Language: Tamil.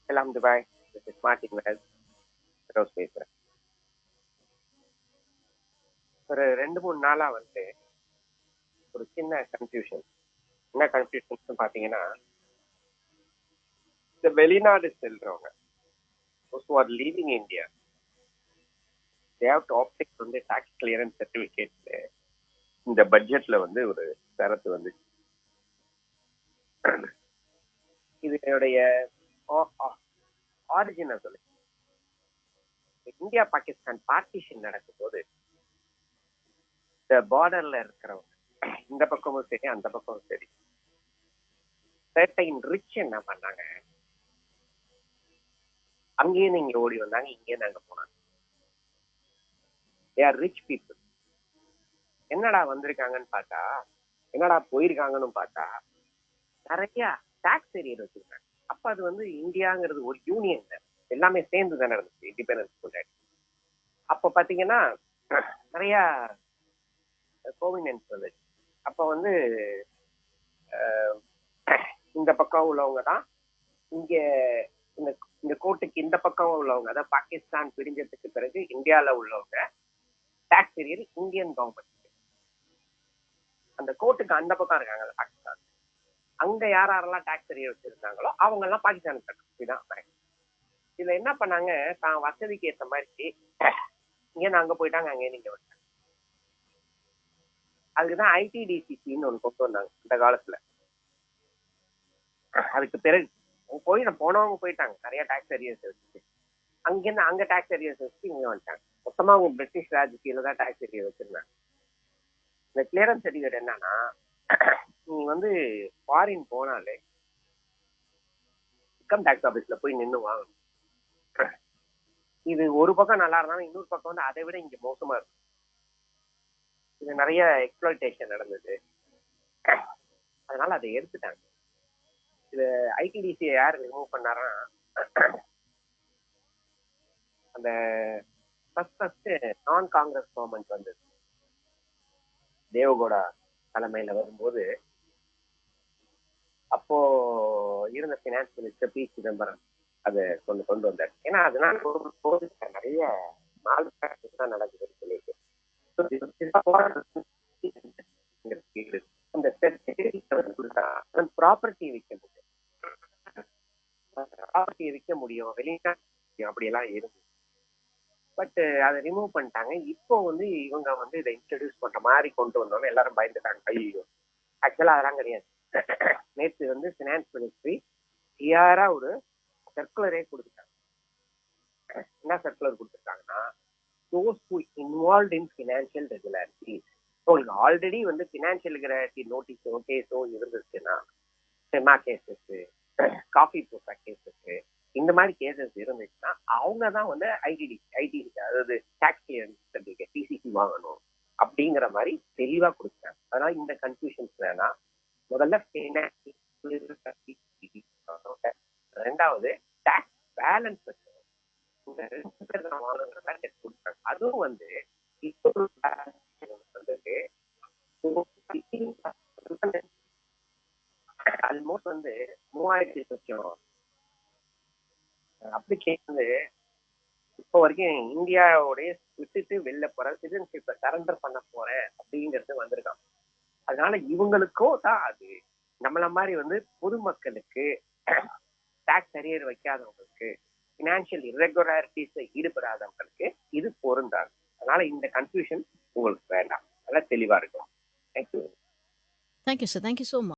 Salam Dubai. This is Martin Wells. Rose பேசுறேன். ஒரு 2-3 நாளா வந்து ஒரு சின்ன கன்ஃபியூஷன். என்ன கன்ஃபியூஷன் பார்த்தீங்கன்னா, இந்த வெளிநாடு செல்றவங்க those who are leaving India, they have to obtain வந்து டாக்ஸ் கிளியரன்ஸ் சர்டிபிகேட் இந்த பட்ஜெட்ல வந்து ஒரு சரத்து வந்து இதனுடைய ஆரிஜினை சொல்லு. இந்தியா பாகிஸ்தான் பார்ட்டிஷன் நடக்கும்போது இந்த பார்டர்ல இருக்கிறவங்க இந்த பக்கமும் சரி அந்த பக்கமும் சரி சர்டைன் ரிச் என்ன பண்ணாங்க, அங்கேயே நீங்க ஓடி வந்தாங்க, இங்கேயே நாங்க போனாங்க. they are rich people. என்னடா வந்திருக்காங்கன்னு பார்த்தா, என்னடா போயிருக்காங்கன்னு பார்த்தா நிறைய டாக்ஸ் ஏரியர் வச்சிருக்காங்க. அப்ப அது வந்து இந்தியாங்கிறது ஒரு யூனியன் தான், எல்லாமே சேர்ந்து தானே இருந்துச்சு இண்டிபெண்டன்ஸ் முன்னாடி. அப்ப பாத்தீங்கன்னா நிறைய கோவினன்ஸ் வந்துச்சு. அப்ப வந்து இந்த பக்கம் உள்ளவங்க தான் இங்க இந்த இந்த கோர்ட்டுக்கு இந்த பக்கம் உள்ளவங்க, அதாவது பாகிஸ்தான் பிரிஞ்சதுக்கு பிறகு இந்தியால உள்ளவங்க டாக்ஸ் ஏரியர் இந்தியன் கவர்மெண்ட். அந்த கோர்ட்டுக்கு அந்த பக்கம் இருக்காங்க பாகிஸ்தான், அங்க யாரெல்லாம் டாக்ஸ் ஏரியர் வச்சிருந்தாங்களோ அவங்க எல்லாம் பாகிஸ்தானுக்கு தான். இதுல என்ன பண்ணாங்க, தான் வசதிக்கு ஏற்ற மாதிரி இங்க அங்க போயிட்டாங்க, அங்கே நீங்க வந்தாங்க. அதுக்குதான் ஐடிடிசின்னு ஒண்ணு கொண்டு வந்தாங்க இந்த காலத்துல. அதுக்கு பிறகு போனவங்க போயிட்டாங்க, நிறைய டாக்ஸ் ஏரியர்ஸ் வச்சுட்டு அங்கிருந்து அங்க டாக்ஸ் ஏரியர்ஸ் வச்சு இங்க வந்துட்டாங்க. மொத்தமா அவங்க பிரிட்டிஷ் ராஜ் கீழே தான் டாக்ஸ் ஏரியர் வச்சிருந்தாங்க. இந்த கிளியரன்ஸ் சர்டிஃபிகேட் என்னன்னா, நீ வந்து ஃபாரின் போனாலே இன்கம் டாக்ஸ் ஆபீஸ்ல போய் நின்று வாங்கணும். இது ஒரு பக்கம் நல்லா இருந்தாலும் இன்னொரு பக்கம் வந்து அதை விட இங்க மோசமா இருக்கும். இது நிறைய எக்ஸ்ப்ளாய்டேஷன் நடந்தது, அதனால அதை எடுத்துட்டாங்க. இது ஐடிடிசியை யார் ரிமூவ் பண்ணாரா, அந்த ஃபர்ஸ்ட் நான் காங்கிரஸ் கவர்மெண்ட் வந்தது தேவகோடா தலைமையில வரும்போது, அப்போ இருந்த பினான்ஸ் மினிஸ்டர் பி சிதம்பரம் அதை கொண்டு வந்தார். ஏன்னா அதனால நிறைய நாலு தான் நடக்குதுன்னு சொல்லிட்டு அந்த ப்ராப்பர்ட்டி விற்க முடியும், ப்ராப்பர்ட்டியை விற்க முடியும், வெளிநாட்டு அப்படியெல்லாம் இருக்கு. பட் அதை ரிமூவ் பண்ணிட்டாங்க. இப்போ வந்து இவங்க வந்து இதை இன்ட்ரடியூஸ் பண்ற மாதிரி கொண்டு வந்தோம், எல்லாரும் பயந்துட்டாங்க. ஐயோ, ஆக்சுவலா அதெல்லாம் கிடையாது. நேற்று வந்து பினான்ஸ் மினிஸ்ட்ரி கிளியரா ஒரு சர்க்குலரே கொடுத்துட்டாங்க. என்ன சர்க்குலர் கொடுத்துருக்காங்கன்னா, those who involved in financial regularities, உங்களுக்கு ஆல்ரெடி வந்து பினான்சியல் ரெகுலாரிட்டி நோட்டீஸோ இருந்துச்சுன்னா, செமா கேசஸ், காஃபி ப்ரூஃபா கேசஸ், இந்த மாதிரி கேசஸ் இருந்துச்சுன்னா அவங்க தான் வந்து ஐடி அதாவது டாக்ஸ் கிளியரன்ஸ் சர்டிஃபிகேட் டிசிசி வாங்கணும் அப்படிங்கிற மாதிரி தெளிவா கொடுத்தாங்க. அதனால இந்த கன்ஃபியூஷன்ஸ் வேணாம். முதல்ல ரெண்டாவது டாக்ஸ் பேலன்ஸ் வச்சோம், இந்த 2 பேர் தான் வாங்கணுங்கிறத டெஸ்ட் கொடுத்தாங்க. அதுவும் வந்து இப்போ ஆல்மோஸ்ட் வந்து 3000 லட்சம் அப்ளிகேஷன் வந்து இப்போ வரைக்கும் இந்தியாவோடைய விட்டுட்டு வெளில போற சிட்டிசன்ஷிப்பை சரண்டர் பண்ண போறேன் அப்படிங்கிறது வந்திருக்காங்க. அதனால இவங்களுக்கும் தான் அது நம்மள மாதிரி வந்து பொதுமக்களுக்கு டாக்ஸ் அரியர் வைக்காதவங்களுக்கு, பினான்சியல் இரெகுலாரிட்டிஸ்ல ஈடுபடாதவங்களுக்கு இது பொருந்தாது. அதனால இந்த கன்ஃபியூஷன் உங்களுக்கு வேண்டாம், நல்லா தெளிவா இருக்கும். Thank you. Thank you, sir. Thank you so much.